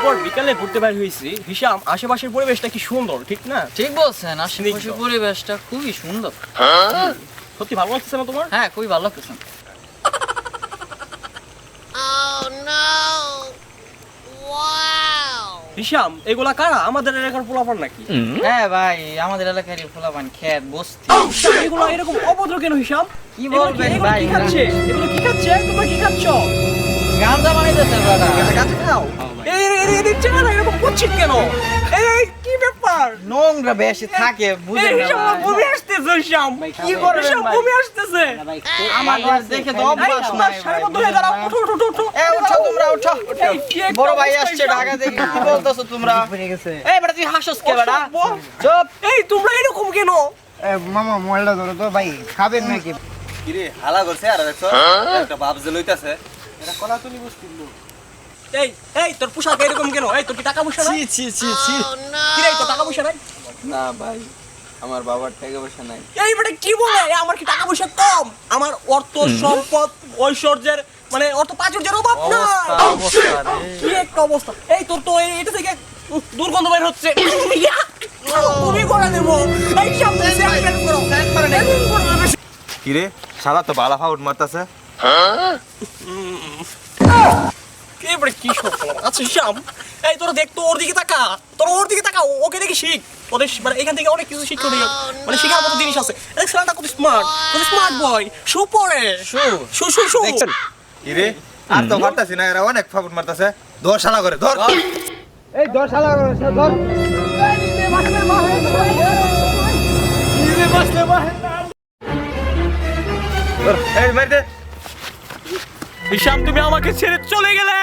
পর বিকালে ঘুরতে বের হয়েছি। হিসাম, আশেপাশের পরিবেশটা কি সুন্দর, ঠিক না? ঠিক বলছেন, আশেপাশের পরিবেশটা খুবই সুন্দর। সত্যি ভালো লাগতেছে না তোমার? হ্যাঁ, খুবই ভালো লাগতেছে। হিসাম, এগুলা কারা? আমাদের এলাকার পোলাপান নাকি? হ্যাঁ ভাই, আমাদের এলাকারই পোলাপান, খেত বস্তি। এগুলো এরকম অভদ্র কেন হিসাম? কি বলবেন ভাই? কি খাচ্ছে? এগুলো কি খাচ্ছে? তোমরা কি খাচ্ছ? গাঁজা বানাইতেছে ব্রাদা। গাছ খাও? এই চেহারা এরকম করছিস কেন? এই কি ব্যাপার? নোংরা বেশি থাকে, বুঝেন না হিসাম, ভাই। বমি আসতেছে হিসাম। কি করবেন হিসাম, ভাই? বমি আসতেছে। আমাদের দেখে তো অভ্যাস তোমরা নাই ভাই, সারিবদ্ধ হয়ে বুঝেন দাঁড়াও। না। ওঠো, ওঠো, ওঠো, ওঠো। এ উঠো তোমরা, উঠো। এই কি একটা বড় ভাই অবস্থা আসছে হিসাম? ঢাকা থেকে, কি বলতেছো তোমরা? এই বেটা, তুই হাসস কে বেটা? অসভ্য। চুপ। এই তোমরা এরকম কেন? মামা মোবাইলটা ধরো তো ভাই, খাবেন নাকি? কিরে হালা করছে আর দেখছো একটা বাপ যে লইতাছে এটা কলাতুলি বস্তির লোক। এই এই তোর পোশাক এরকম কেন? এই তোর কি টাকা পয়সা নাই? ছি ছি ছি কি রে, তোর টাকা পয়সা নাই? না ভাই, আমার বাবার টাকা পয়সা নাই। এই বেটা কি বলে? আমার কি টাকা পয়সা কম? আমার অর্থ সম্পদ ঐশ্বর্যের মানে অর্থ প্রাচুর্যের অভাব নাই। অবস্থা রে। কি একটা অবস্থা! এই তোর তো এটা থেকে দুর্গন্ধ বের হচ্ছে। তুমি করে দেবো। এই সব কিরে শালা তো বালা ফাউট মারতাছে। এবারে কি সব আচ্ছা শ্যাম, এই তোরা দেখ তো, ওর দিকে তাকা, তোরা ওর দিকে তাকা, ওকে দেখে শিখ। ওদের মানে এখান থেকে অনেক কিছু শিক্ষা নিয়ে মানে শেখার মতো জিনিস আছে। এই ছেলেটা কত স্মার্ট, কত স্মার্ট বয়, শু পরে, শু শু শু দেখছেন? কিরে আর তো মারতাছি না, এরা অনেক ফাউট মারতাছে। ধর শালা করে ধর। এই ধর শালা ধর। ধর, এই মার দে। হিসাম, তুমি আমাকে ছেড়ে চলে গেলে।